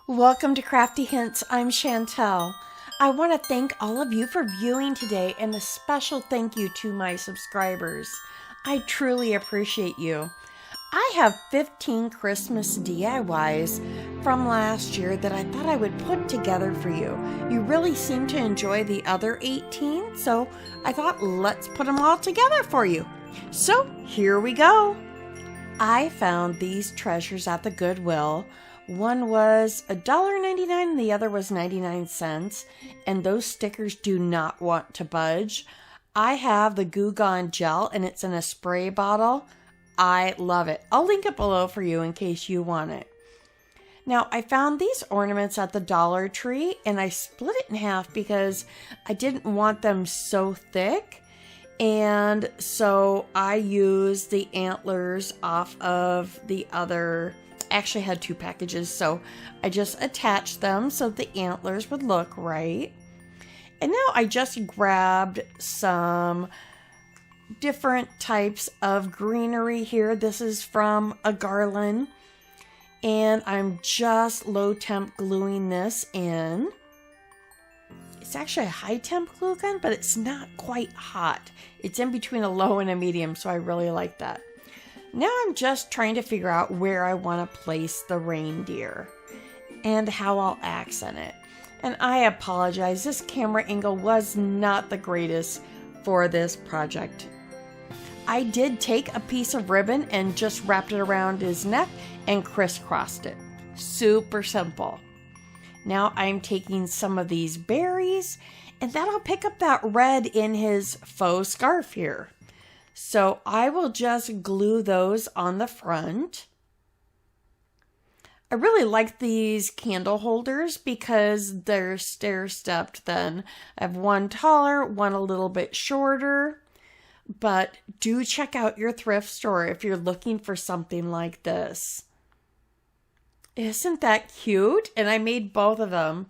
Welcome to Crafty Hints. I'm Chantel. I want to thank all of you for viewing today, and a special thank you to my subscribers. I truly appreciate you. I have 15 Christmas DIYs from last year that I thought I would put together for you. You really seem to enjoy the other 18, so I thought let's put them all together for you. So here we go. I found these treasures at the Goodwill. One was $1.99 and the other was 99 cents. And those stickers do not want to budge. I have the Goo Gone gel and it's in a spray bottle. I love it. I'll link it below for you in case you want it. Now, I found these ornaments at the Dollar Tree and I split it in half because I didn't want them so thick. And so I used the antlers off of the other. Actually had two packages, so I just attached them so the antlers would look right. And now I just grabbed some different types of greenery here. This is from a garland, and I'm just low temp gluing this in. It's actually a high temp glue gun, but it's not quite hot. It's in between a low and a medium, so I really like that. Now I'm just trying to figure out where I want to place the reindeer and how I'll accent it. And I apologize, this camera angle was not the greatest for this project. I did take a piece of ribbon and just wrapped it around his neck and crisscrossed it. Super simple. Now I'm taking some of these berries and that'll pick up that red in his faux scarf here. So I will just glue those on the front. I really like these candle holders because they're stair-stepped then. I have one taller, one a little bit shorter. But do check out your thrift store if you're looking for something like this. Isn't that cute? And I made both of them.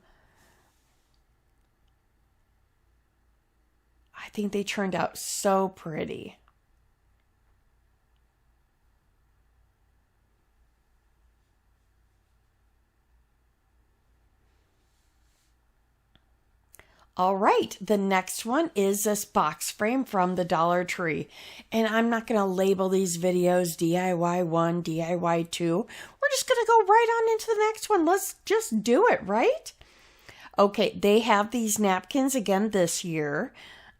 I think they turned out so pretty. All right, the next one is this box frame from the Dollar Tree. And I'm not going to label these videos DIY1, DIY2. We're just going to go right on into the next one. Let's just do it, right? Okay, they have these napkins again this year.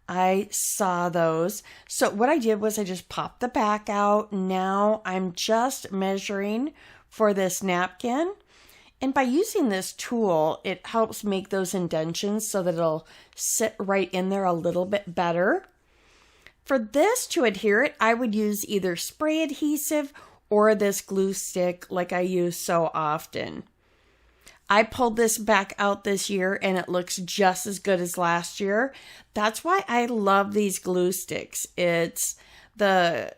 I saw those. So what I did was I just popped the back out. Now I'm just measuring for this napkin. And by using this tool, it helps make those indentions so that it'll sit right in there a little bit better. For this to adhere it, I would use either spray adhesive or this glue stick like I use so often. I pulled this back out this year and it looks just as good as last year. That's why I love these glue sticks. It's the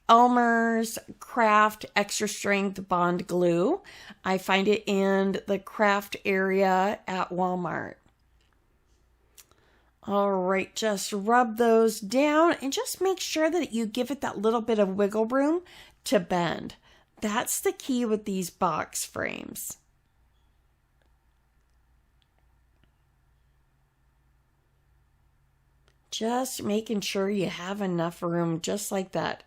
Elmer's Craft Extra Strength Bond Glue. I find it in the craft area at Walmart. All right, just rub those down and just make sure that you give it that little bit of wiggle room to bend. That's the key with these box frames. Just making sure you have enough room just like that.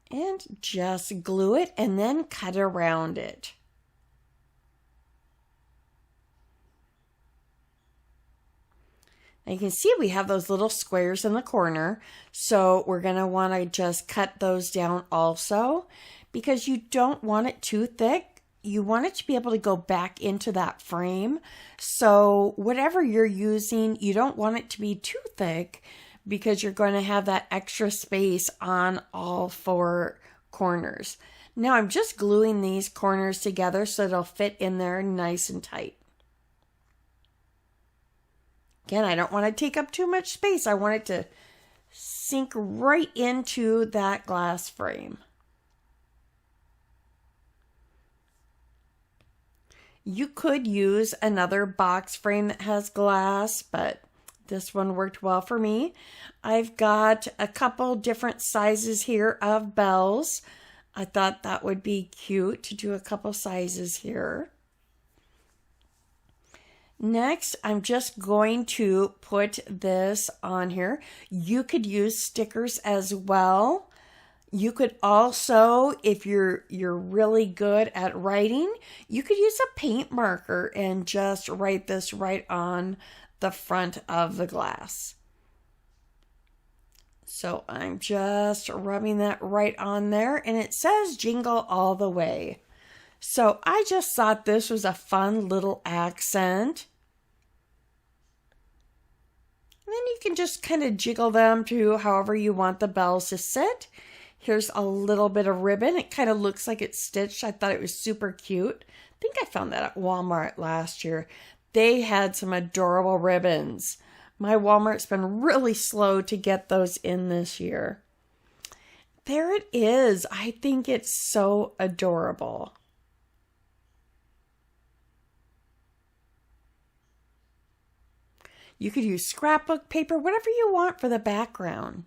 And just glue it and then cut around it. Now you can see we have those little squares in the corner. So we're going to want to just cut those down also because you don't want it too thick. You want it to be able to go back into that frame. So whatever you're using, you don't want it to be too thick because you're going to have that extra space on all four corners. Now I'm just gluing these corners together so they'll fit in there nice and tight. Again, I don't want to take up too much space. I want it to sink right into that glass frame. You could use another box frame that has glass, but this one worked well for me. I've got a couple different sizes here of bells. I thought that would be cute to do a couple sizes here. Next, I'm just going to put this on here. You could use stickers as well. You could also, if you're really good at writing, you could use a paint marker and just write this right on the front of the glass. So I'm just rubbing that right on there, and it says Jingle All the Way. So I just thought this was a fun little accent. And then you can just kind of jiggle them to however you want the bells to sit. Here's a little bit of ribbon. It kind of looks like it's stitched. I thought it was super cute. I think I found that at Walmart last year. They had some adorable ribbons. My Walmart's been really slow to get those in this year. There it is. I think it's so adorable. You could use scrapbook paper, whatever you want for the background.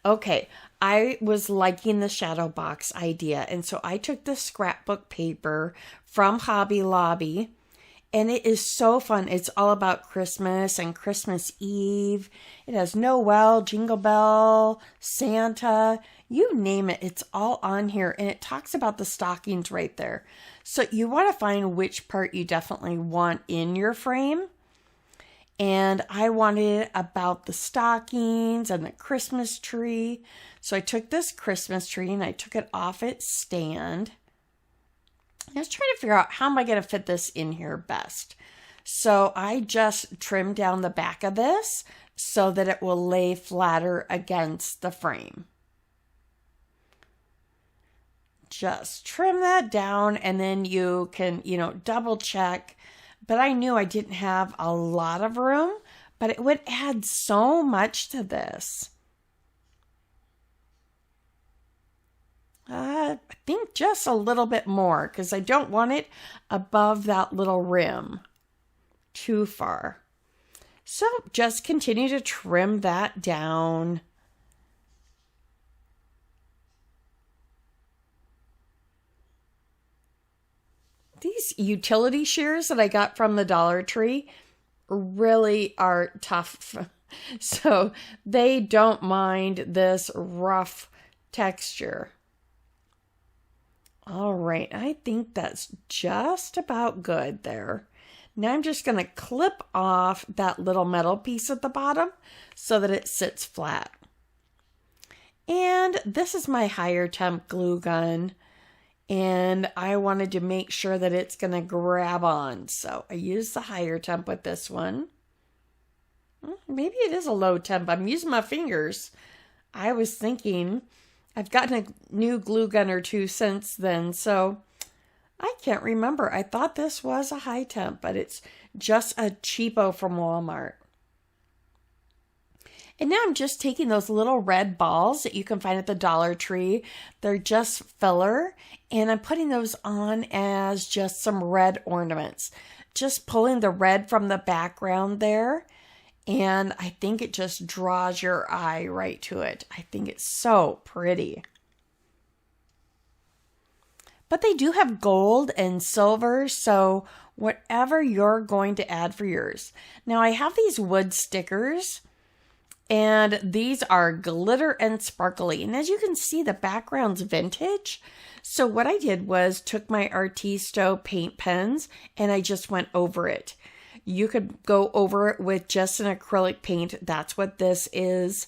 Okay, I was liking the shadow box idea, and so I took the scrapbook paper from Hobby Lobby, and it is so fun. It's all about Christmas and Christmas Eve. It has Noel, Jingle Bell, Santa, you name it. It's all on here, and it talks about the stockings right there. So you want to find which part you definitely want in your frame. And I wanted it about the stockings and the Christmas tree. So I took this Christmas tree and I took it off its stand. I was trying to figure out how am I going to fit this in here best. So I just trimmed down the back of this so that it will lay flatter against the frame. Just trim that down, and then you can, double check. But I knew I didn't have a lot of room, but it would add so much to this. I think just a little bit more, because I don't want it above that little rim too far. So just continue to trim that down. These utility shears that I got from the Dollar Tree really are tough. So they don't mind this rough texture. All right, I think that's just about good there. Now I'm just going to clip off that little metal piece at the bottom so that it sits flat. And this is my higher temp glue gun. And I wanted to make sure that it's going to grab on. So I used the higher temp with this one. Maybe it is a low temp. I'm using my fingers. I was thinking I've gotten a new glue gun or two since then. So I can't remember. I thought this was a high temp, but it's just a cheapo from Walmart. And now I'm just taking those little red balls that you can find at the Dollar Tree. They're just filler. And I'm putting those on as just some red ornaments. Just pulling the red from the background there. And I think it just draws your eye right to it. I think it's so pretty. But they do have gold and silver, so whatever you're going to add for yours. Now I have these wood stickers. And these are glitter and sparkly. And as you can see, the background's vintage. So what I did was took my Artisto paint pens and I just went over it. You could go over it with just an acrylic paint. That's what this is.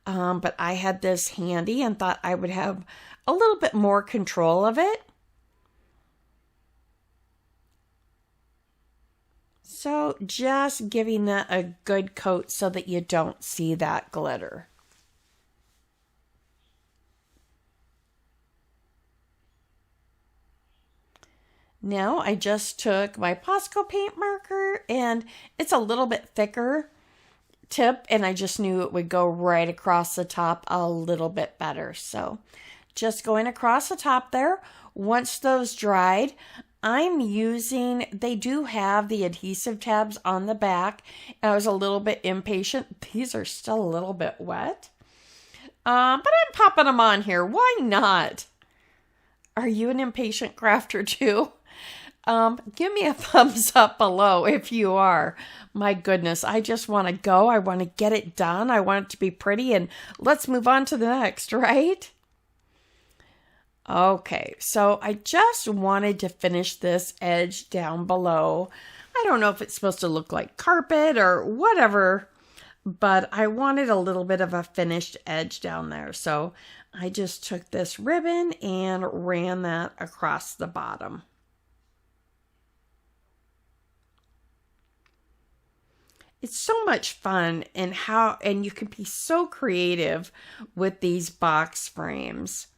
But I had this handy and thought I would have a little bit more control of it. So just giving that a good coat so that you don't see that glitter. Now I just took my Posco paint marker, and it's a little bit thicker tip, and I just knew it would go right across the top a little bit better. So just going across the top there. Once those dried, I'm using, they do have the adhesive tabs on the back. And I was a little bit impatient. These are still a little bit wet. But I'm popping them on here. Why not? Are you an impatient crafter too? Give me a thumbs up below if you are. My goodness, I just want to go. I want to get it done. I want it to be pretty, and let's move on to the next, right? Okay, so I just wanted to finish this edge down below. I don't know if it's supposed to look like carpet or whatever, but I wanted a little bit of a finished edge down there. So I just took this ribbon and ran that across the bottom. It's so much fun, and you can be so creative with these box frames.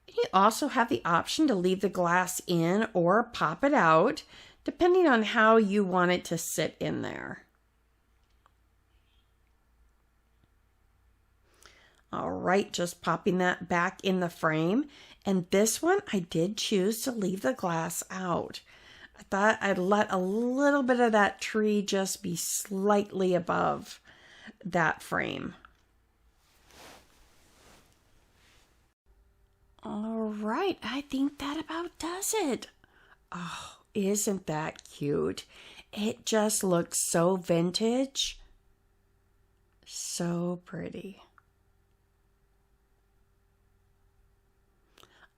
You also have the option to leave the glass in or pop it out, depending on how you want it to sit in there. All right, just popping that back in the frame. And this one, I did choose to leave the glass out. I thought I'd let a little bit of that tree just be slightly above that frame. All right, I think that about does it. Oh, isn't that cute? It just looks so vintage. So pretty.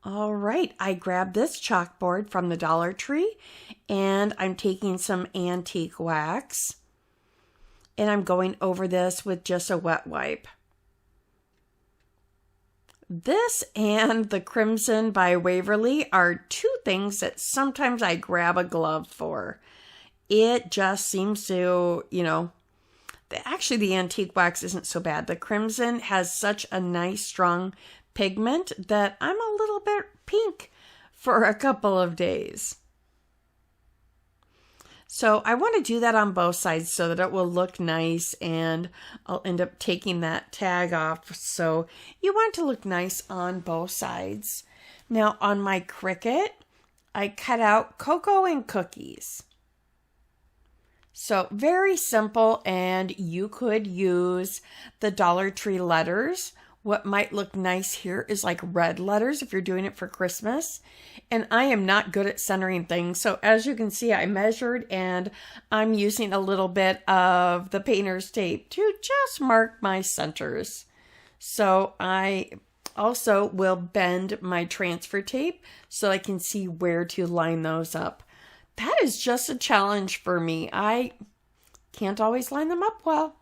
All right, I grabbed this chalkboard from the Dollar Tree, and I'm taking some antique wax, and I'm going over this with just a wet wipe. This and the Crimson by Waverly are two things that sometimes I grab a glove for. It just seems to, actually the antique wax isn't so bad. The Crimson has such a nice, strong pigment that I'm a little bit pink for a couple of days. So I want to do that on both sides so that it will look nice, and I'll end up taking that tag off. So you want it to look nice on both sides. Now on my Cricut, I cut out cocoa and cookies. So very simple, and you could use the Dollar Tree letters. What might look nice here is like red letters if you're doing it for Christmas. And I am not good at centering things. So as you can see, I measured, and I'm using a little bit of the painter's tape to just mark my centers. So I also will bend my transfer tape so I can see where to line those up. That is just a challenge for me. I can't always line them up well.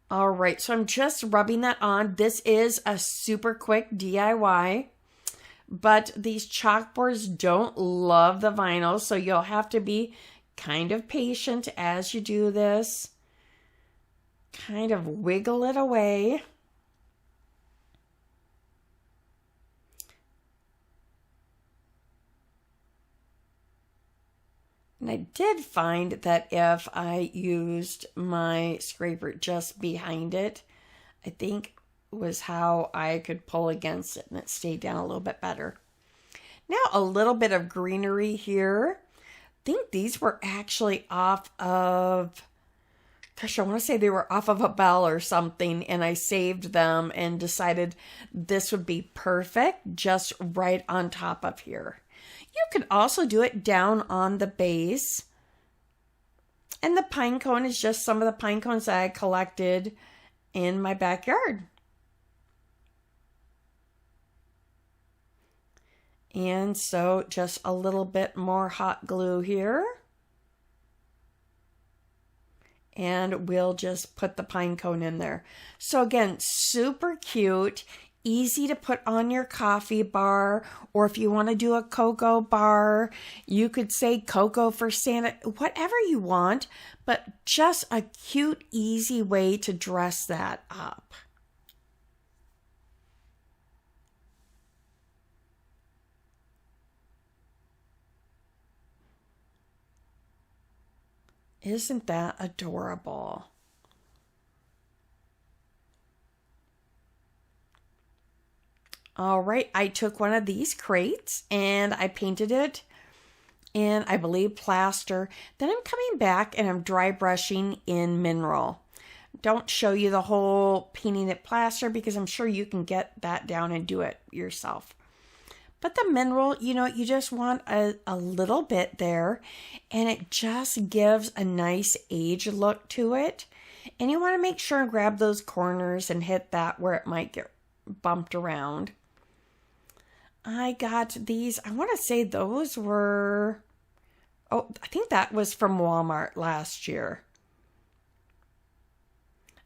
All right, so I'm just rubbing that on. This is a super quick DIY, but these chalkboards don't love the vinyl, so you'll have to be kind of patient as you do this. Kind of wiggle it away. And I did find that if I used my scraper just behind it, I think was how I could pull against it, and it stayed down a little bit better. Now a little bit of greenery here. I think these were actually off of, gosh, I want to say they were off of a bell or something, and I saved them and decided this would be perfect just right on top of here. You could also do it down on the base. And the pine cone is just some of the pine cones that I collected in my backyard. And so just a little bit more hot glue here. And we'll just put the pine cone in there. So again, super cute. Easy to put on your coffee bar, or if you want to do a cocoa bar, you could say cocoa for Santa, whatever you want, but just a cute, easy way to dress that up. Isn't that adorable? All right, I took one of these crates and I painted it in, I believe, plaster. Then I'm coming back and I'm dry brushing in mineral. don't show you the whole painting it plaster because I'm sure you can get that down and do it yourself. But the mineral, you just want a little bit there, and it just gives a nice age look to it. And you want to make sure and grab those corners and hit that where it might get bumped around. I got these, I want to say those were, I think that was from Walmart last year.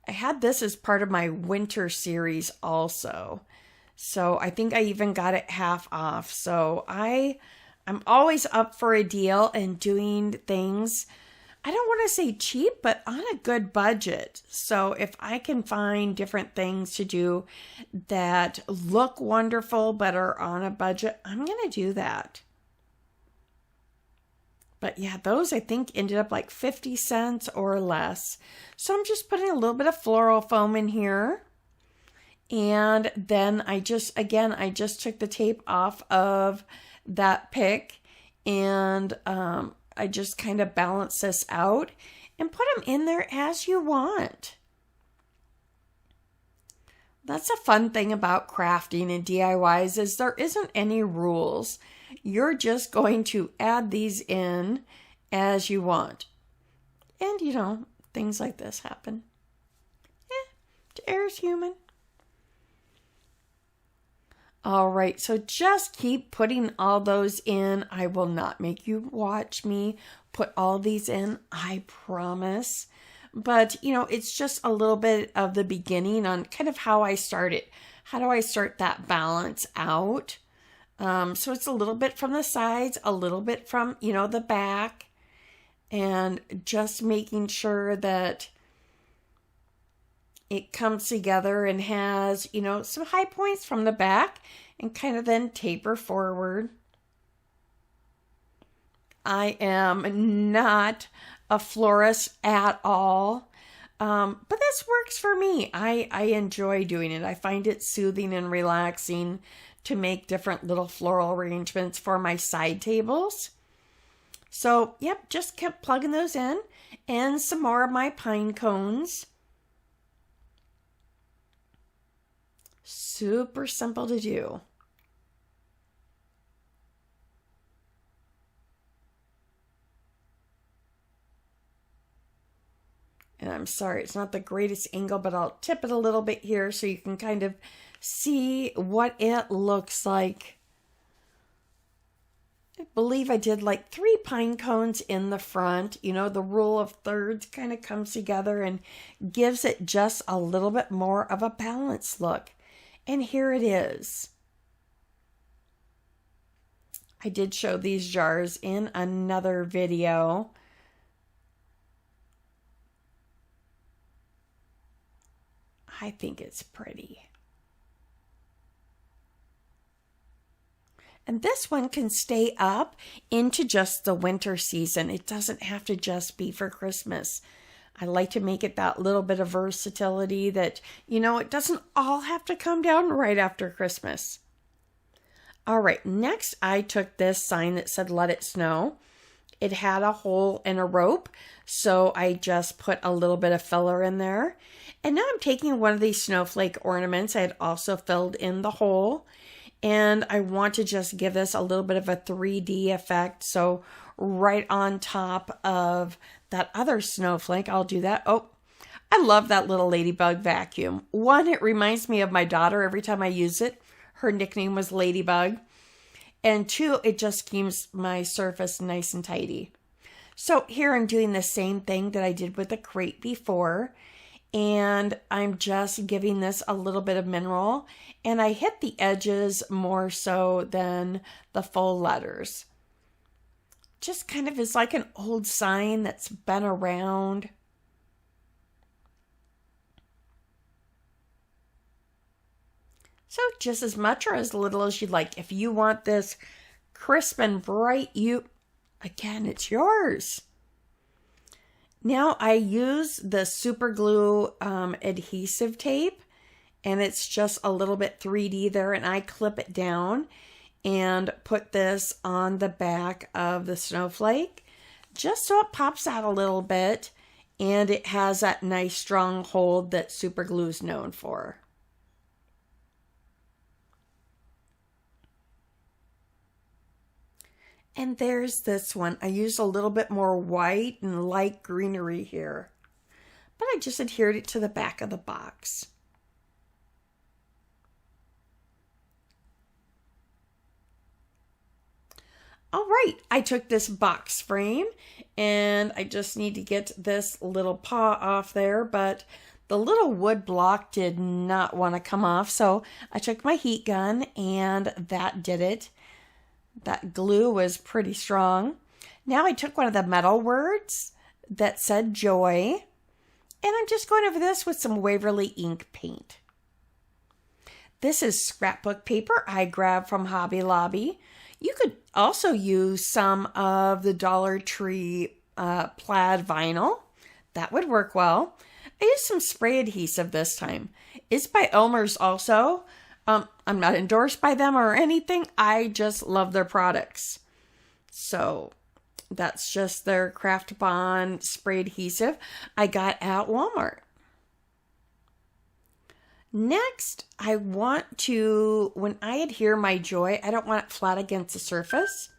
I had this as part of my winter series also. So I think I even got it half off. So I'm always up for a deal and doing things, I don't want to say cheap, but on a good budget. So if I can find different things to do that look wonderful but are on a budget, I'm going to do that. But yeah, those I think ended up like 50 cents or less. So I'm just putting a little bit of floral foam in here. And then I just took the tape off of that pick, and I just kind of balance this out and put them in there as you want. That's a fun thing about crafting and DIYs is there isn't any rules. You're just going to add these in as you want. And, things like this happen. Error's human. All right, so just keep putting all those in. I will not make you watch me put all these in, I promise. But, it's just a little bit of the beginning on kind of how I start it. How do I start that balance out? So it's a little bit from the sides, a little bit from, the back, and just making sure that it comes together and has, some high points from the back and kind of then taper forward. I am not a florist at all, but this works for me. I enjoy doing it. I find it soothing and relaxing to make different little floral arrangements for my side tables. So, yep, just kept plugging those in, and some more of my pine cones. Super simple to do. And I'm sorry, it's not the greatest angle, but I'll tip it a little bit here so you can kind of see what it looks like. I believe I did like 3 pine cones in the front. The rule of thirds kind of comes together and gives it just a little bit more of a balanced look. And here it is. I did show these jars in another video. I think it's pretty. And this one can stay up into just the winter season. It doesn't have to just be for Christmas. I like to make it that little bit of versatility that, it doesn't all have to come down right after Christmas. All right, next I took this sign that said, "Let it snow." It had a hole and a rope, so I just put a little bit of filler in there. And now I'm taking one of these snowflake ornaments. I had also filled in the hole, and I want to just give this a little bit of a 3D effect. So right on top of that other snowflake, I'll do that. Oh, I love that little ladybug vacuum. One, it reminds me of my daughter every time I use it. Her nickname was Ladybug. And 2, it just keeps my surface nice and tidy. So here I'm doing the same thing that I did with the crate before. And I'm just giving this a little bit of mineral. And I hit the edges more so than the full letters. Just kind of is like an old sign that's been around. So just as much or as little as you'd like. If you want this crisp and bright, again, it's yours. Now I use the super glue adhesive tape, and it's just a little bit 3D there, and I clip it down and put this on the back of the snowflake just so it pops out a little bit. and it has that nice strong hold that super glue is known for. And there's this one. I used a little bit more white and light greenery here, but I just adhered it to the back of the box. All right, I took this box frame and I just need to get this little paw off there, but the little wood block did not want to come off, so I took my heat gun and that did it. That glue was pretty strong. Now I took one of the metal words that said joy, and I'm just going over this with some Waverly ink paint. This is scrapbook paper I grabbed from Hobby Lobby. You could also use some of the Dollar Tree plaid vinyl. That would work well. I used some spray adhesive this time. It's by Elmer's also. I'm not endorsed by them or anything. I just love their products. So that's just their Craft Bond spray adhesive I got at Walmart. Next, I want to, when I adhere my joy, I don't want it flat against the surface.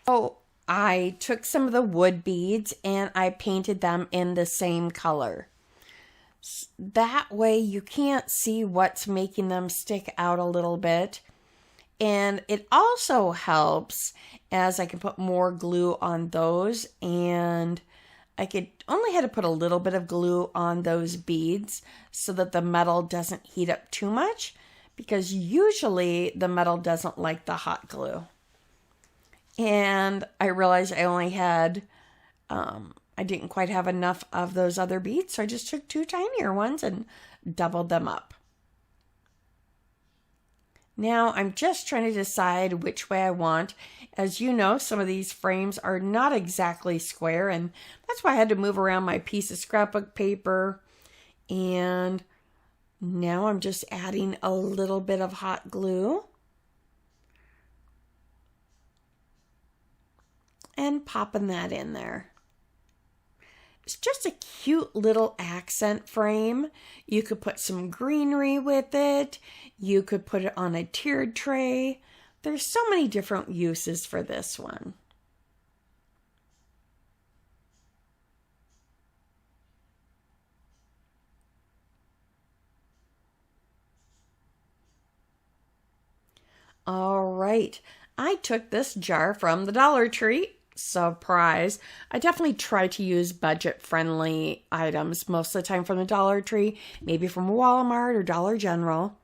So I took some of the wood beads and I painted them in the same color. That way you can't see what's making them stick out a little bit. And it also helps as I can put more glue on those, and I only had to put a little bit of glue on those beads so that the metal doesn't heat up too much, because usually the metal doesn't like the hot glue. And I realized I only had, I didn't quite have enough of those other beads, so I just took 2 tinier ones and doubled them up. Now I'm just trying to decide which way I want. As you know, some of these frames are not exactly square, and that's why I had to move around my piece of scrapbook paper. And now I'm just adding a little bit of hot glue and popping that in there. It's just a cute little accent frame. You could put some greenery with it. You could put it on a tiered tray. There's so many different uses for this one. All right, I took this jar from the Dollar Tree. Surprise. I definitely try to use budget-friendly items most of the time from the Dollar Tree, maybe from Walmart or Dollar General.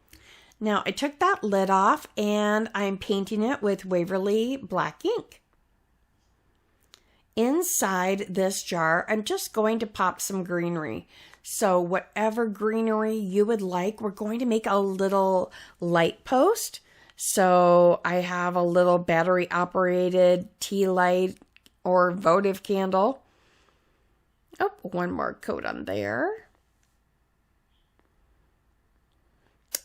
Now, I took that lid off and I'm painting it with Waverly black ink. Inside this jar, I'm just going to pop some greenery. So whatever greenery you would like, we're going to make a little light post. So I have a little battery operated tea light or votive candle. Oh, one more coat on there.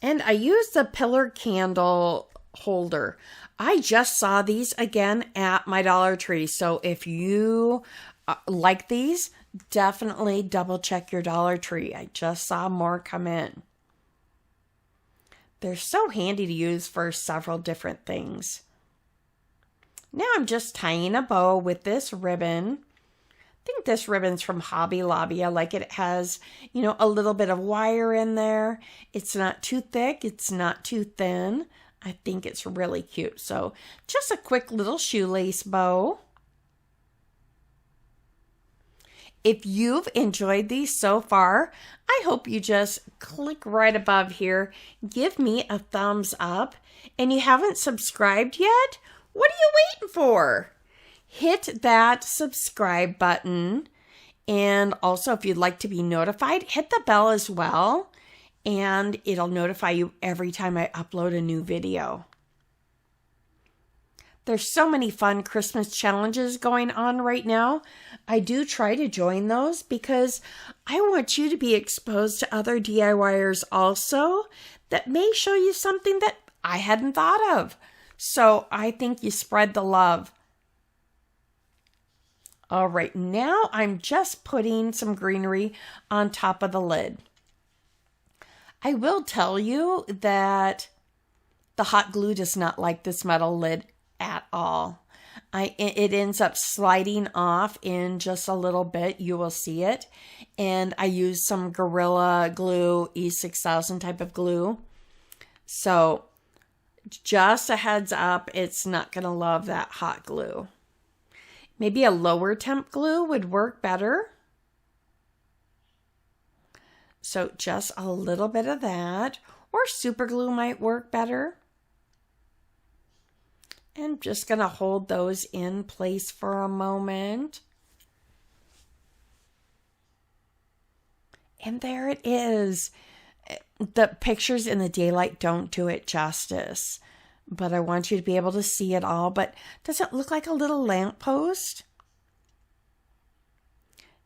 And I used the pillar candle holder. I just saw these again at my Dollar Tree. So if you like these, definitely double check your Dollar Tree. I just saw more come in. They're so handy to use for several different things. Now I'm just tying a bow with this ribbon. I think this ribbon's from Hobby Lobby. I like it. It has, you know, a little bit of wire in there. It's not too thick. It's not too thin. I think it's really cute. So just a quick little shoelace bow. If you've enjoyed these so far, I hope you just click right above here, give me a thumbs up, and you haven't subscribed yet? What are you waiting for? Hit that subscribe button, and also if you'd like to be notified, hit the bell as well, and it'll notify you every time I upload a new video. There's so many fun Christmas challenges going on right now. I do try to join those because I want you to be exposed to other DIYers also that may show you something that I hadn't thought of. So I think you spread the love. All right, now I'm just putting some greenery on top of the lid. I will tell you that the hot glue does not like this metal lid at all. It ends up sliding off in just a little bit. You will see it. And I use some Gorilla Glue E6000 type of glue. So just a heads up, it's not going to love that hot glue. Maybe a lower temp glue would work better. So just a little bit of that, or super glue might work better. And just going to hold those in place for a moment. And there it is. The pictures in the daylight don't do it justice, but I want you to be able to see it all. But does it look like a little lamppost?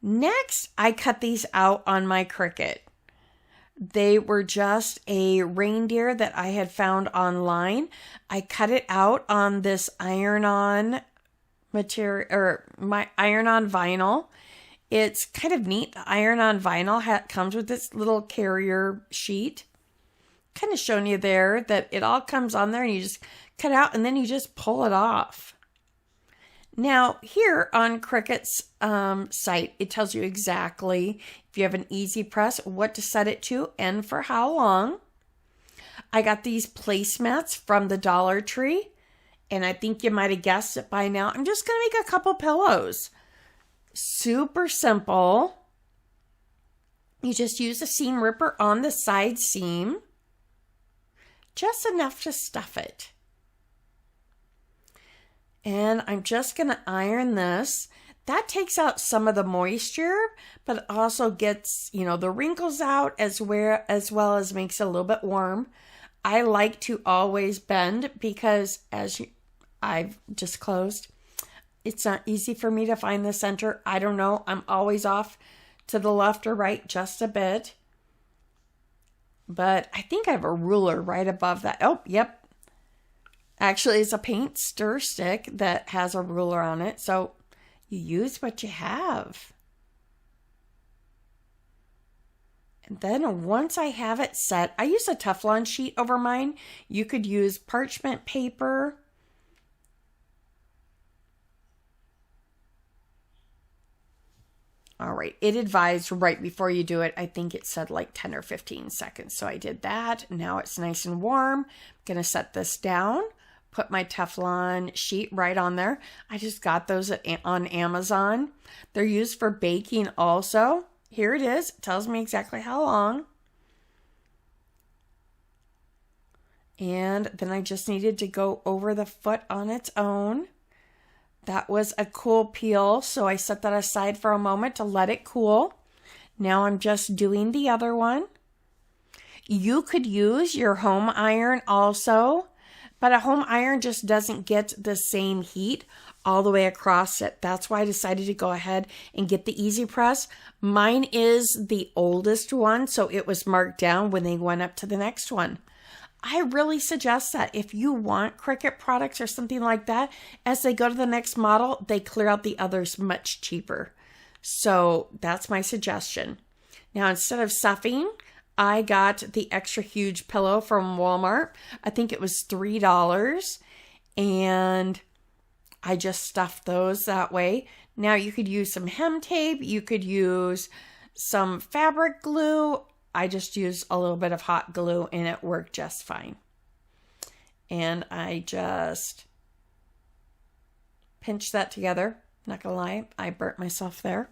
Next, I cut these out on my Cricut. They were just a reindeer that I had found online. I cut it out on this iron-on material, or my iron-on vinyl. It's kind of neat. The iron-on vinyl comes with this little carrier sheet. Kind of showing you there that it all comes on there and you just cut out and then you just pull it off. Now, here on Cricut's site, it tells you exactly, if you have an easy press, what to set it to and for how long. I got these placemats from the Dollar Tree, and I think you might have guessed it by now. I'm just going to make a couple pillows. Super simple. You just use a seam ripper on the side seam, just enough to stuff it. And I'm just going to iron this. That takes out some of the moisture, but also gets, the wrinkles out as well as makes it a little bit warm. I like to always bend because I've just closed. It's not easy for me to find the center. I don't know. I'm always off to the left or right just a bit. But I think I have a ruler right above that. Oh, yep. Actually, it's a paint stir stick that has a ruler on it. So you use what you have. And then once I have it set, I use a Teflon sheet over mine. You could use parchment paper. All right, it advised right before you do it. I think it said like 10 or 15 seconds. So I did that. Now it's nice and warm. I'm going to set this down. Put my Teflon sheet right on there. I just got those on Amazon. They're used for baking also. Here it is. It tells me exactly how long. And then I just needed to go over the foot on its own. That was a cool peel, so I set that aside for a moment to let it cool. Now I'm just doing the other one. You could use your home iron also, but a home iron just doesn't get the same heat all the way across it. That's why I decided to go ahead and get the Easy Press. Mine is the oldest one, so it was marked down when they went up to the next one. I really suggest that if you want Cricut products or something like that, as they go to the next model, they clear out the others much cheaper. So that's my suggestion. Now, instead of stuffing, I got the extra huge pillow from Walmart. I think it was $3. And I just stuffed those that way. Now you could use some hem tape. You could use some fabric glue. I just used a little bit of hot glue and it worked just fine. And I just pinched that together. Not gonna lie, I burnt myself there.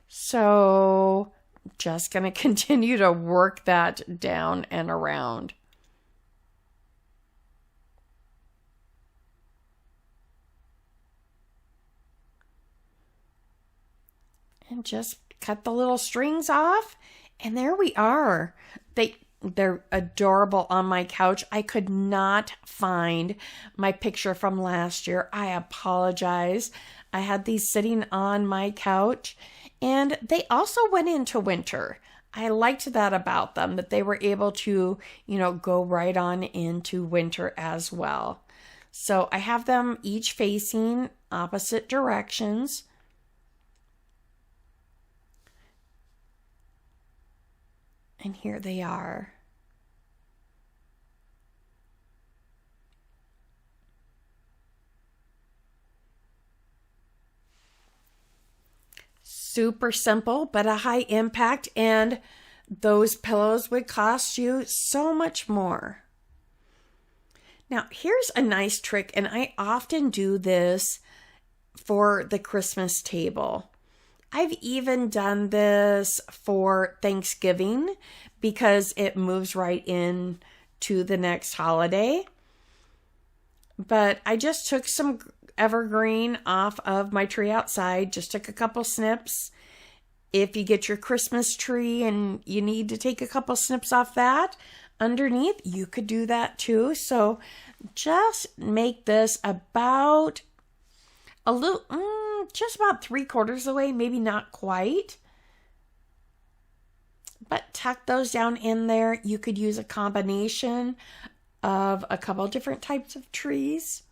So just gonna continue to work that down and around. And just cut the little strings off. And there we are. They're adorable on my couch. I could not find my picture from last year. I apologize. I had these sitting on my couch and they also went into winter. I liked that about them, that they were able to, go right on into winter as well. So I have them each facing opposite directions. And here they are. Super simple, but a high impact, and those pillows would cost you so much more. Now, here's a nice trick, and I often do this for the Christmas table. I've even done this for Thanksgiving because it moves right in to the next holiday. But I just took some evergreen off of my tree outside, just took a couple snips. If you get your Christmas tree and you need to take a couple snips off that underneath, you could do that too. So just make this about a little, just about 3/4 of the way, maybe not quite. But tuck those down in there. You could use a combination of a couple different types of trees.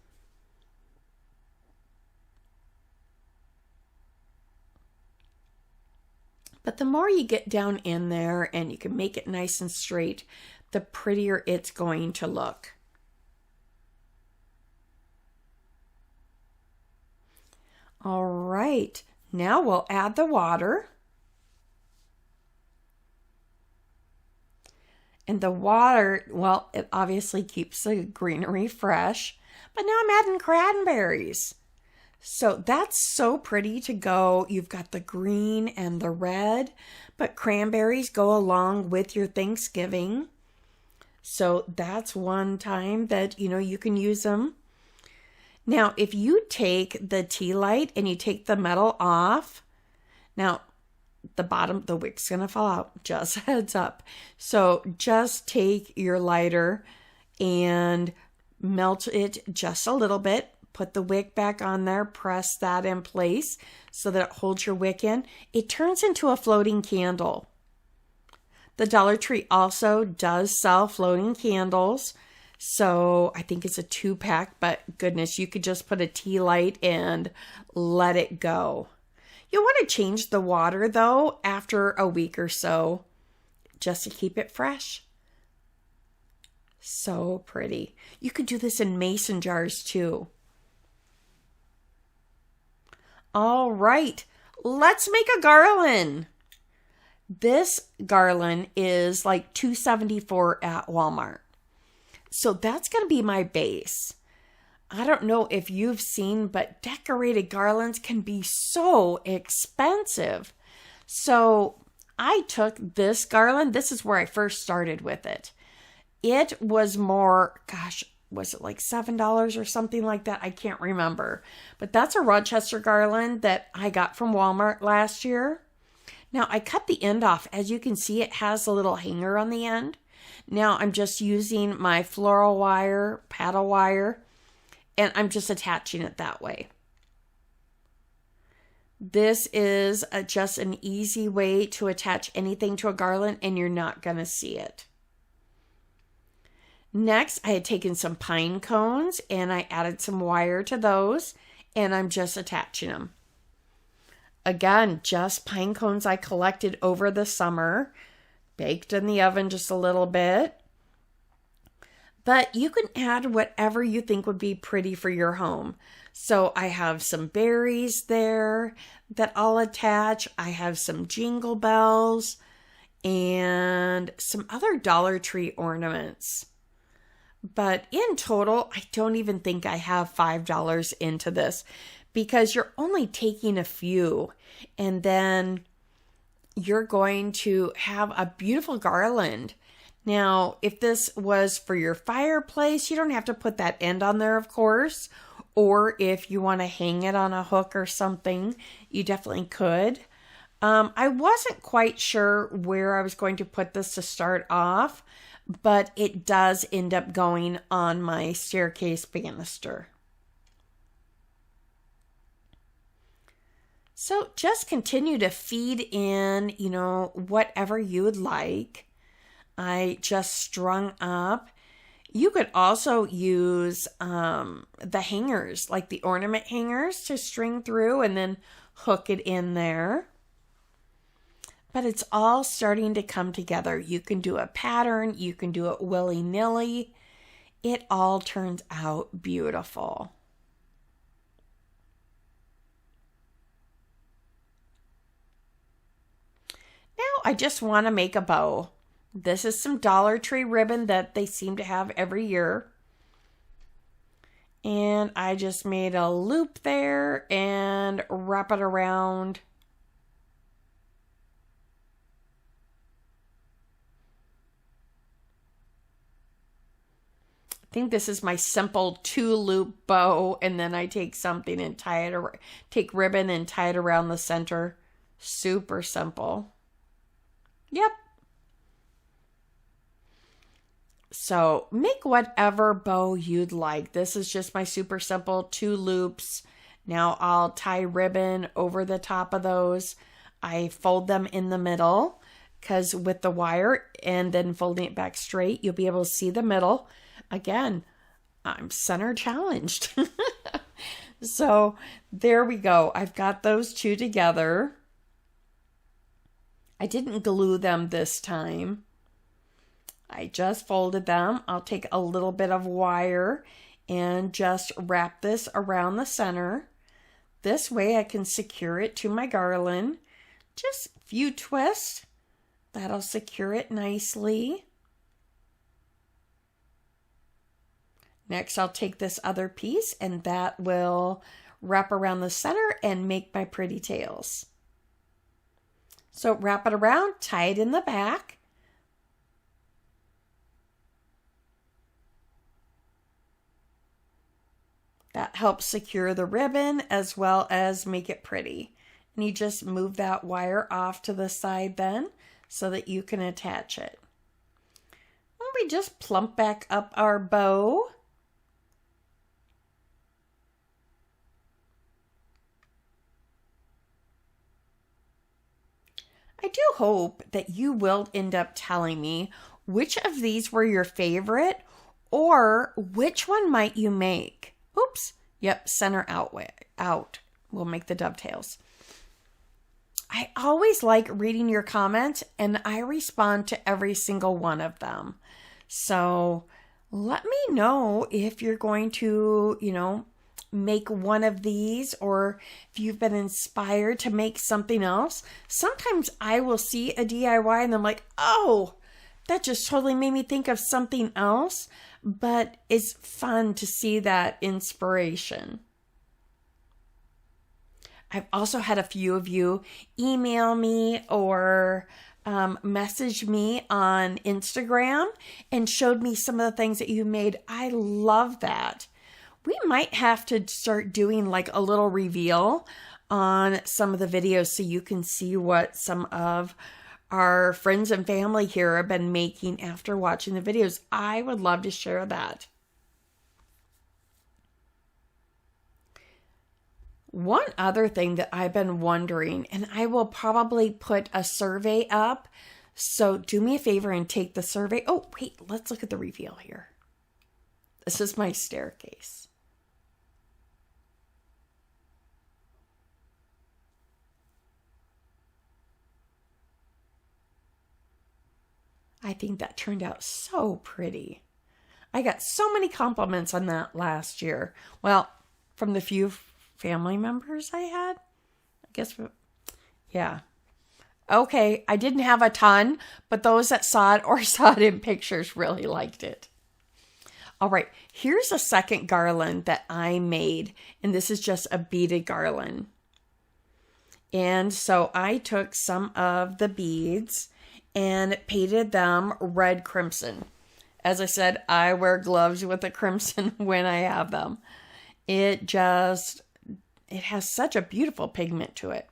But the more you get down in there and you can make it nice and straight, the prettier it's going to look. All right, now we'll add the water. And the water, well, it obviously keeps the greenery fresh, but now I'm adding cranberries. So that's so pretty to go. You've got the green and the red, but cranberries go along with your Thanksgiving. So that's one time that, you can use them. Now, if you take the tea light and you take the metal off, now the wick's going to fall out, just heads up. So just take your lighter and melt it just a little bit. Put the wick back on there, press that in place so that it holds your wick in. It turns into a floating candle. The Dollar Tree also does sell floating candles. So I think it's a 2-pack, but goodness, you could just put a tea light and let it go. You'll want to change the water though after a week or so just to keep it fresh. So pretty. You could do this in mason jars too. All right, let's make a garland. This garland is like $2.74 at Walmart. So that's going to be my base. I don't know if you've seen, but decorated garlands can be so expensive. So I took this garland. This is where I first started with it. It was more, was it like $7 or something like that? I can't remember. But that's a Rochester garland that I got from Walmart last year. Now I cut the end off. As you can see, it has a little hanger on the end. Now I'm just using my floral wire, paddle wire, and I'm just attaching it that way. This is just an easy way to attach anything to a garland and you're not going to see it. Next, I had taken some pine cones and I added some wire to those and I'm just attaching them. Again, just pine cones I collected over the summer, baked in the oven just a little bit. But you can add whatever you think would be pretty for your home. So I have some berries there that I'll attach. I have some jingle bells and some other Dollar Tree ornaments. But in total, I don't even think I have $5 into this because you're only taking a few and then you're going to have a beautiful garland. Now, if this was for your fireplace, you don't have to put that end on there, of course. Or if you want to hang it on a hook or something, you definitely could. I wasn't quite sure where I was going to put this to start off, but it does end up going on my staircase banister. So just continue to feed in, whatever you would like. I just strung up. You could also use the hangers, like the ornament hangers, to string through and then hook it in there. but it's all starting to come together. You can do a pattern, you can do it willy-nilly. It all turns out beautiful. Now I just want to make a bow. This is some Dollar Tree ribbon that they seem to have every year. And I just made a loop there and wrap it around. I think this is my simple 2-loop bow, and then I take something and take ribbon and tie it around the center. Super simple. Yep. So make whatever bow you'd like. This is just my super simple 2 loops. Now I'll tie ribbon over the top of those. I fold them in the middle because with the wire and then folding it back straight, you'll be able to see the middle. Again, I'm center challenged. So there we go. I've got those 2 together. I didn't glue them this time. I just folded them. I'll take a little bit of wire and just wrap this around the center. This way I can secure it to my garland. Just a few twists. That'll secure it nicely. Next, I'll take this other piece and that will wrap around the center and make my pretty tails. So wrap it around, tie it in the back. That helps secure the ribbon as well as make it pretty. And you just move that wire off to the side then so that you can attach it. Well, we just plump back up our bow. I do hope that you will end up telling me which of these were your favorite or which one might you make. Oops. Yep, center out. We'll make the dovetails. I always like reading your comments and I respond to every single one of them. So let me know if you're going to, make one of these or if you've been inspired to make something else. Sometimes I will see a DIY and I'm like, oh, that just totally made me think of something else. But it's fun to see that inspiration. I've also had a few of you email me or message me on Instagram and showed me some of the things that you made. I love that. We might have to start doing like a little reveal on some of the videos so you can see what some of our friends and family here have been making after watching the videos. I would love to share that. One other thing that I've been wondering, and I will probably put a survey up, so do me a favor and take the survey. Oh, wait, let's look at the reveal here. This is my staircase. I think that turned out so pretty. I got so many compliments on that last year. Well, from the few family members I had, I guess, yeah. Okay, I didn't have a ton, but those that saw it or saw it in pictures really liked it. All right, here's a second garland that I made, and this is just a beaded garland. And so I took some of the beads and painted them red crimson. As I said, I wear gloves with the crimson when I have them. It has such a beautiful pigment to it.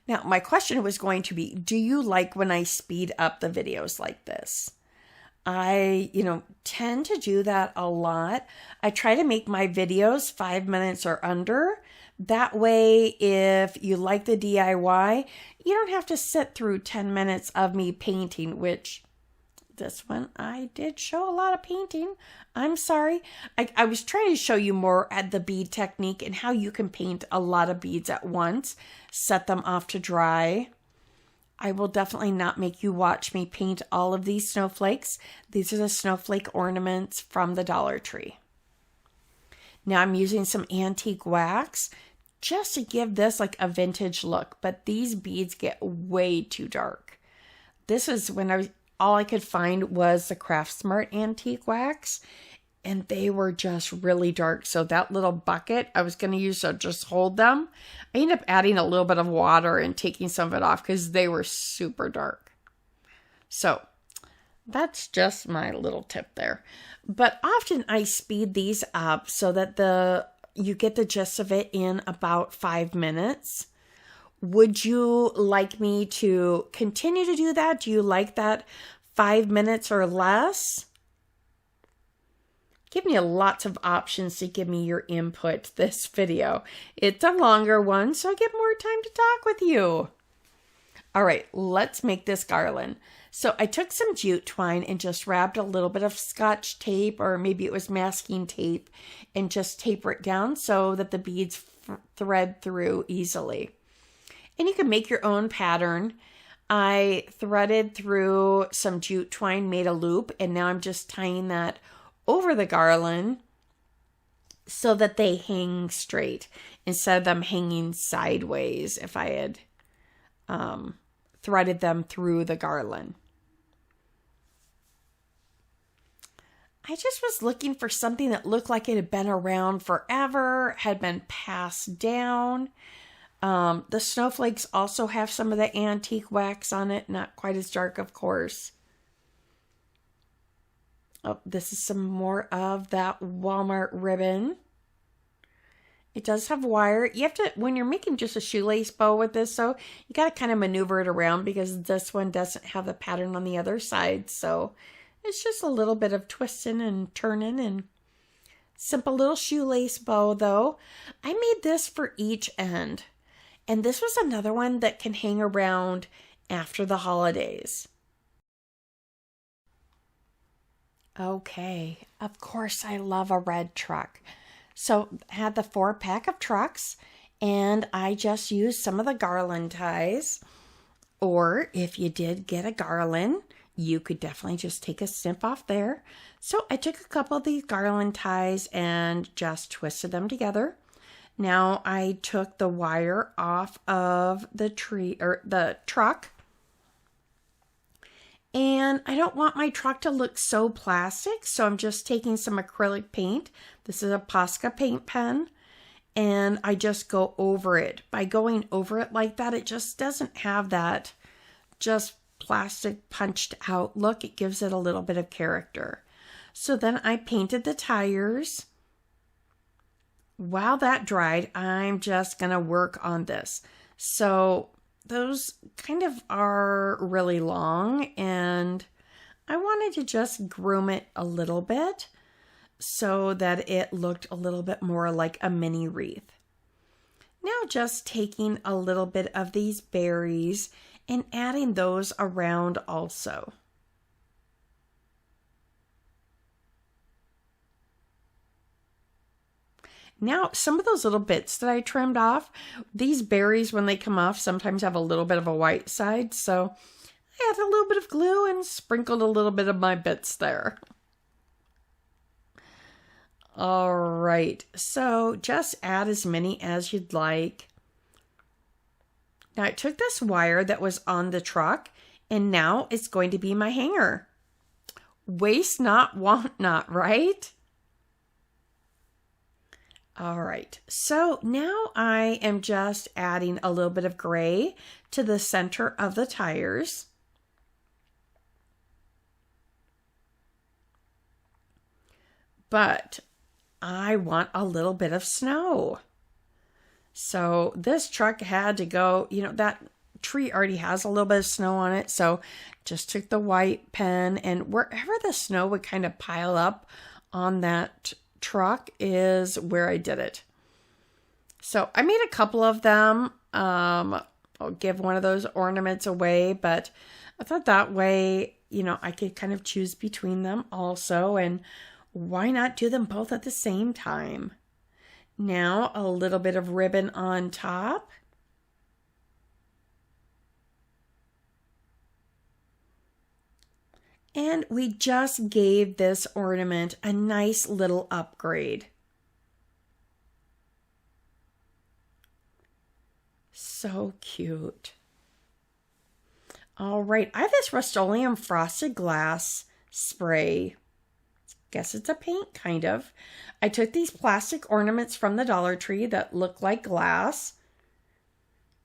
Now, my question was going to be, do you like when I speed up the videos like this? I, tend to do that a lot. I try to make my videos 5 minutes or under. That way, if you like the DIY, you don't have to sit through 10 minutes of me painting, which This one I did show a lot of painting. I'm sorry. I was trying to show you more at the bead technique and how you can paint a lot of beads at once. Set them off to dry. I will definitely not make you watch me paint all of these snowflakes. These are the snowflake ornaments from the Dollar Tree. Now I'm using some antique wax just to give this like a vintage look, but these beads get way too dark. This is when all I could find was the Craft Smart antique wax, and they were just really dark. So that little bucket I was going to use to just hold them, I ended up adding a little bit of water and taking some of it off because they were super dark. So that's just my little tip there. But often I speed these up so that you get the gist of it in about 5 minutes. Would you like me to continue to do that? Do you like that 5 minutes or less? Give me lots of options to give me your input this video. It's a longer one, so I get more time to talk with you. All right, let's make this garland. So I took some jute twine and just wrapped a little bit of Scotch tape, or maybe it was masking tape, and just taper it down so that the beads thread through easily. And you can make your own pattern. I threaded through some jute twine, made a loop, and now I'm just tying that over the garland so that they hang straight instead of them hanging sideways if I had threaded them through the garland. I just was looking for something that looked like it had been around forever, had been passed down. The snowflakes also have some of the antique wax on it, not quite as dark, of course. Oh, this is some more of that Walmart ribbon. It does have wire. You have to, when you're making just a shoelace bow with this, so you got to kind of maneuver it around because this one doesn't have the pattern on the other side. So it's just a little bit of twisting and turning and simple little shoelace bow though. I made this for each end. And this was another one that can hang around after the holidays. Okay, of course I love a red truck. So I had the 4-pack of trucks, and I just used some of the garland ties. Or if you did get a garland, you could definitely just take a snip off there. So I took a couple of these garland ties and just twisted them together. Now I took the wire off of the tree or the truck. And I don't want my truck to look so plastic, so I'm just taking some acrylic paint. This is a Posca paint pen, and I just go over it. By going over it like that, it just doesn't have that just plastic punched out look. It gives it a little bit of character. So then I painted the tires. While that dried, I'm just going to work on this. So those kind of are really long, and I wanted to just groom it a little bit so that it looked a little bit more like a mini wreath. Now just taking a little bit of these berries and adding those around also. Now, some of those little bits that I trimmed off, these berries, when they come off, sometimes have a little bit of a white side. So I had a little bit of glue and sprinkled a little bit of my bits there. All right, so just add as many as you'd like. Now I took this wire that was on the truck, and now it's going to be my hanger. Waste not, want not, right? All right, so now I am just adding a little bit of gray to the center of the tires. But I want a little bit of snow. So this truck had to go, that tree already has a little bit of snow on it. So just took the white pen, and wherever the snow would kind of pile up on that truck is where I did it. So I made a couple of them. I'll give one of those ornaments away, but I thought that way I could kind of choose between them also, and why not do them both at the same time? Now a little bit of ribbon on top. And we just gave this ornament a nice little upgrade. So cute. All right, I have this Rust-Oleum frosted glass spray. Guess it's a paint, kind of. I took these plastic ornaments from the Dollar Tree that look like glass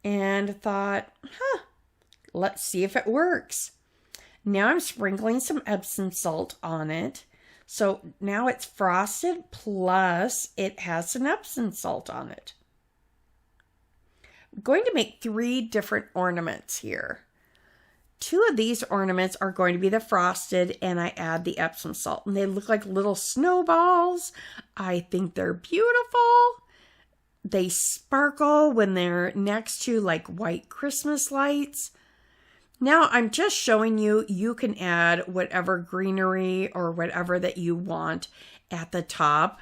and thought, let's see if it works. Now I'm sprinkling some Epsom salt on it. So now it's frosted, plus it has some Epsom salt on it. I'm going to make 3 different ornaments here. 2 of these ornaments are going to be the frosted, and I add the Epsom salt, and they look like little snowballs. I think they're beautiful. They sparkle when they're next to like white Christmas lights. Now I'm just showing you, you can add whatever greenery or whatever that you want at the top.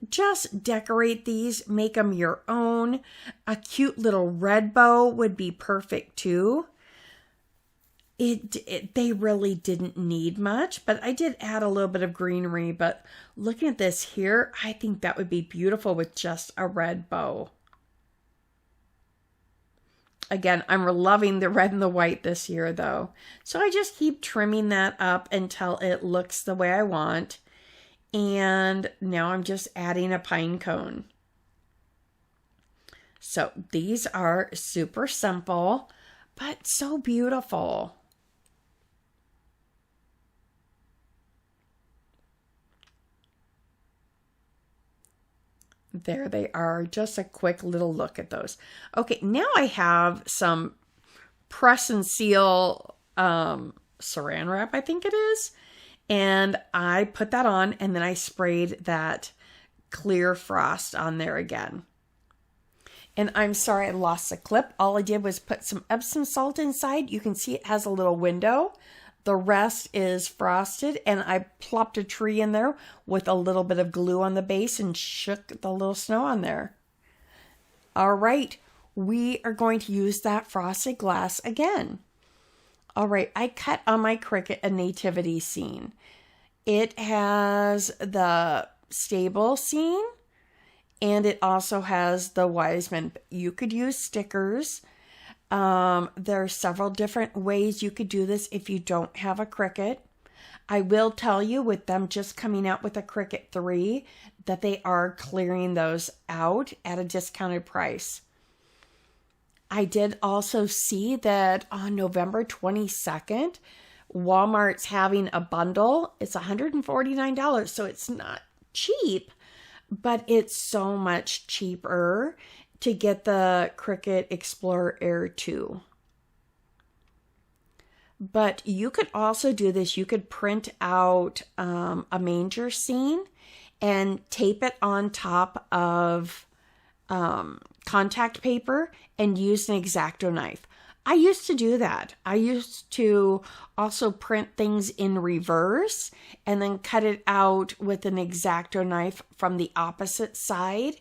Just decorate these, make them your own. A cute little red bow would be perfect too. They really didn't need much, but I did add a little bit of greenery. But looking at this here, I think that would be beautiful with just a red bow. Again, I'm loving the red and the white this year though. So I just keep trimming that up until it looks the way I want. And now I'm just adding a pine cone. So these are super simple, but so beautiful. There they are, just a quick little look at those. Okay, now I have some press and seal saran wrap, I think it is. And I put that on, and then I sprayed that clear frost on there again. And I'm sorry I lost the clip. All I did was put some Epsom salt inside. You can see it has a little window. The rest is frosted, and I plopped a tree in there with a little bit of glue on the base and shook the little snow on there. All right, we are going to use that frosted glass again. All right, I cut on my Cricut a nativity scene. It has the stable scene, and it also has the wise men. You could use stickers. There are several different ways you could do this if you don't have a Cricut. I will tell you, with them just coming out with a Cricut 3, that they are clearing those out at a discounted price. I did also see that on November 22nd, Walmart's having a bundle. It's $149, so it's not cheap, but it's so much cheaper to get the Cricut Explorer Air 2. But you could also do this. You could print out a manger scene and tape it on top of contact paper and use an X-Acto knife. I used to do that. I used to also print things in reverse and then cut it out with an X-Acto knife from the opposite side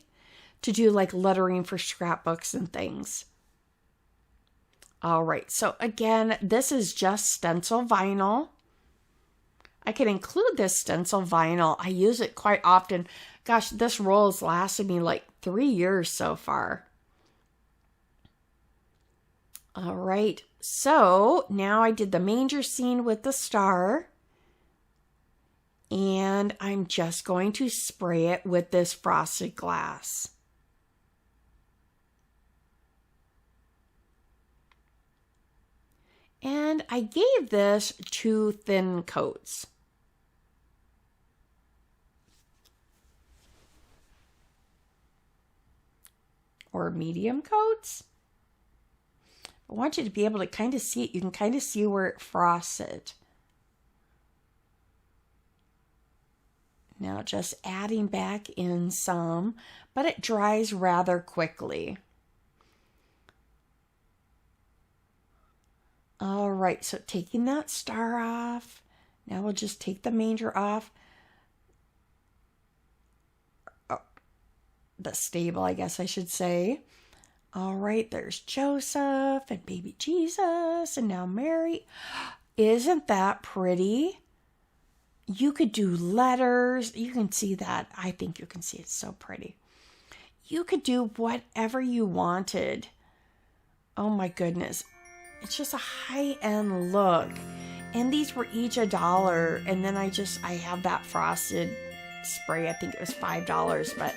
to do like lettering for scrapbooks and things. All right, so again, this is just stencil vinyl. I can include this stencil vinyl. I use it quite often. Gosh, this roll has lasted me like 3 years so far. All right, so now I did the manger scene with the star. And I'm just going to spray it with this frosted glass. And I gave this 2 thin coats. Or medium coats. I want you to be able to kind of see it. You can kind of see where it frosted. Now just adding back in some, but it dries rather quickly. All right, so taking that star off. Now we'll just take the manger off. Oh, the stable, I guess I should say. All right, there's Joseph and baby Jesus and now Mary. Isn't that pretty? You could do letters. You can see that. I think you can see it's so pretty. You could do whatever you wanted. Oh my goodness. It's just a high-end look. And these were each $1. And then I have that frosted spray. I think it was $5, but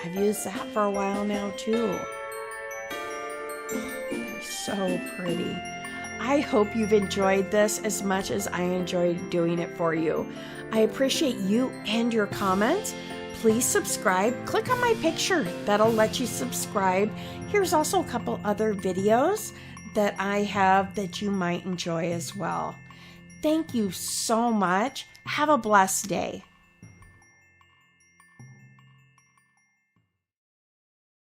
I've used that for a while now too. They're so pretty. I hope you've enjoyed this as much as I enjoyed doing it for you. I appreciate you and your comments. Please subscribe. Click on my picture. That'll let you subscribe. Here's also a couple other videos that I have that you might enjoy as well. Thank you so much. Have a blessed day.